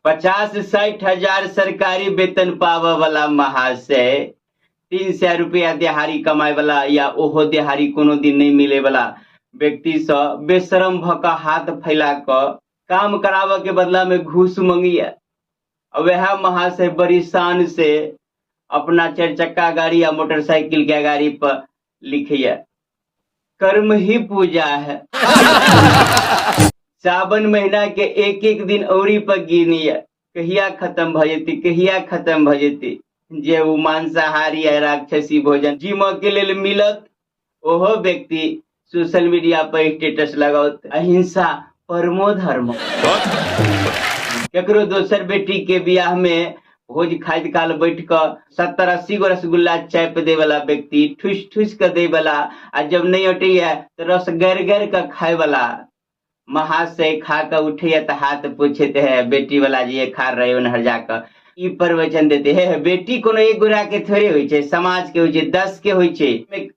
50-60 हजार सरकारी वेतन पावे वाला महाशय 300 रुपया दिहाड़ी कमाए वाला या ओहो दिहाड़ी कोनो दिन नहीं मिले वाला व्यक्ति से बेशरम भक हाथ फैला क काम करावे के बदला में घूस मंगिया। वह महाशय बड़ी शान से अपना 4 चक्का गाड़ी या मोटरसाइकिल के गाड़ी पर लिखिए, कर्म ही पूजा है। सावन महीना के एक दिन औरी पर गिनिए, कहिया खत्म भजती, कहिया खत्म भजती। जे वो मांसाहारी है राक्षसी भोजन जीम के लिए मिलत, ओहो व्यक्ति सोशल मीडिया पर स्टेटस लगाओ अहिंसा परमो धर्म। केकरो दोसर बेटी के बियाह में भोज खाद काल बैठ कर 70-80 गो रसगुल्ला चाप दे वाला व्यक्ति, ठुस ठुस कर दे वाला, आ जब नहीं उठी है तो रस गर गर कर खाए वाला महाशय खा कर उठे तो हाथ पूछते है बेटी वाला जी खा रहे हो नहर जाकर ई प्रवचन देते है। बेटी कोनो एक गोरा के थोड़े होई छे, समाज के होई छे, 10 के होई छे।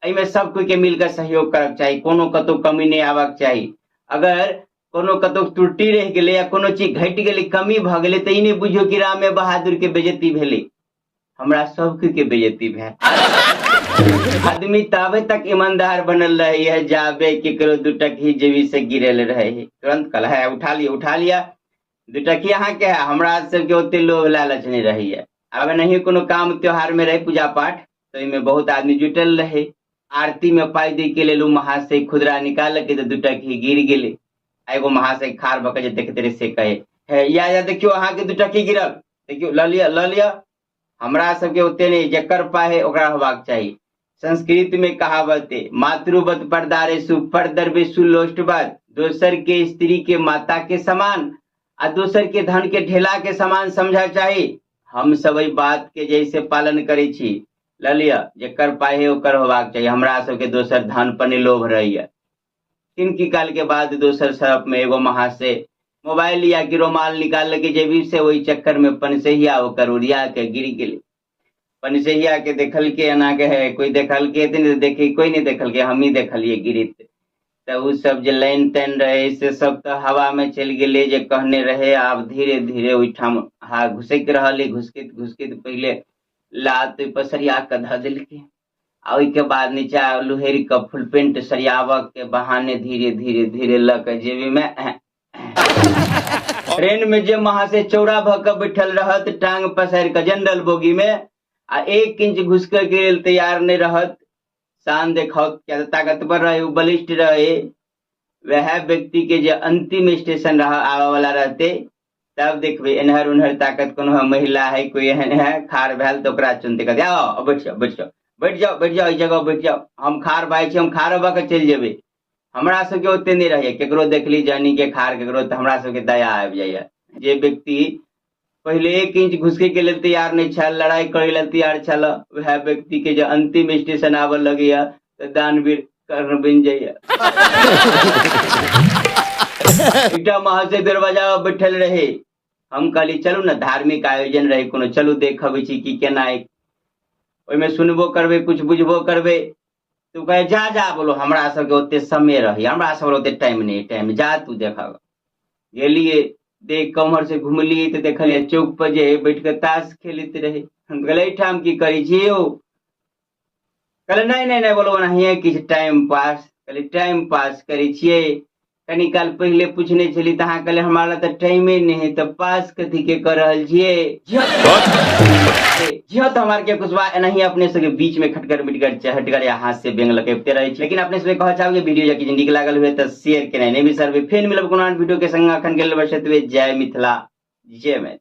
एमे सब कोई के मिलकर सहयोग करक चाहिए, कोनो कतो कमी नहीं आवक चाहिए। अगर कोनो कतो त्रुटि रह गेले या कोनो चीज घट गेले, कमी भ गेले त ई नहीं बुझो कि राम बहादुर के बेइज्जती भेले, हमरा सब के बेइज्जती भेल। आदमी तावे तक ईमानदार बनल रहे है जाबे केकरो दुटक ही जेबी से गिरल रहे है, तुरंत कल है उठा लिया 2 टकी यहाँ के है। हमरा सबके ओते लोभ लालच नहीं रही है। अब नहीं कोनो काम त्योहार में रहे पूजा पाठ तो इनमें बहुत आदमी जुटल रहे, आरती में पाई दे के ले महाशय खुदरा निकाल के तो 2 टकी गिर गेले। एगो महाशय खार बके देखते रहे से कहे है या देखियो अहाँ के 2 टकी गिरल, देखियो ल लिया। हमरा सबके ओते नहीं, जकर पाए ओकरा होबाक चाहिए। संस्कृत में कहावत है मातृवत परदारेसु परदरबेसु लोष्टवत, दोसर के स्त्री के माता के समान आ दोसर के धन के ढेला के समान समझा चाहिए। हम सब बात के जैसे पालन करे छी, ल लिया जकर पाए ओकर होबाक चाहिए। हमरा सबके दोसर धन पर नहीं लोभ रही है। किनकी काल के बाद दोसर सरफ में एगो महाशय मोबाइल या कि रोमाल निकाल के जेबी से वही चक्कर में पनसहिया होकर उड़िया के गिर गेले। पनसहिया के देखल के एना के है, कोई देखल के देखे, कोई नहीं देखल के, हम ही देखलिए गिरित। तो उ सब जे लाइन तैन रहे से सब तो हवा में चल गेले जे कहने रहे। आब धीरे धीरे ओइठाम हा घुसक रहले, घुसकित पहले लात पसरिया के ध देलके, आ के बाद नीचा लुहेरी का फुल पेंट सरियावक के बहाने धीरे धीरे धीरे लक जेबी में ट्रेन में जे महाशय चौड़ा भक बैठल रहत टांग पसार के जनरल बोगी में, आ 1 इंच घुस के गेल तैयार नहीं रहत, शान देखाओ क्या ताकतवर रहे, बलिष्ठ रहे। वह व्यक्ति के जो अंतिम स्टेशन रहा आवा वाला रहते, तब देखबे एनहर उनहर ताकत कोनो महिला है कोई एहन है खार भेल तो ओकरा चुनते कहते आओ बैठ जाओ इस जगह बैठ जाओ, हम खार भाई छी, हम खार होबा के चल जेबे। हमरा सबके ओते नहीं रहे, केकरो देखली जानी के खार केकरो तो हमरा सबके दया आबि जाइए। जे व्यक्ति पहले 1 इंच घुसके के लिए तैयार नहीं छल, लड़ाई करे ला तैयार छल, वह व्यक्ति के जो अंतिम स्टेशन आवे लगे तो दानवीर कर्ण बन जाइए। एकटा महाशय दरवाजा बैठल रहे, हम कहली चलू ना धार्मिक आयोजन रहे कोनो, चलू देखबे छी कि केना ओइमे सुनबो करबे कुछ बुझबो करबे। तू कहे जा बोलो हमरा सबके ओते समय रही, हमरा सब ओते टाइम नहीं, टाइम जा तू देखा। गेलिए देख कमर से घुमलिए तो देखलिए चौक पर जे बैठ के ताश खेलते रहे। हम कहले ठाम की करी छियो, कहले नहीं बोलो नहीं किछ टाइम पास, कहले टाइम पास करी छिए। कनी काल पहले पूछने चली तो हाँ कहले हमारा तो टाइमे नहीं है, तो पास कथी के कर रहल छिए। जियो तो हमारे के कुछ बात नहीं अपने सबके बीच में खटकर मिटकर हटकर या हाथ से बेंग लपेटते रहे, लेकिन अपने सब कह चाहोगे वीडियो जाकि नीक लागल हुए तो शेयर के नहीं भी सर। फिर मिलब कोनो वीडियो के संग अखन के लिए बचत हुए। जय मिथिला, जय मैथिली।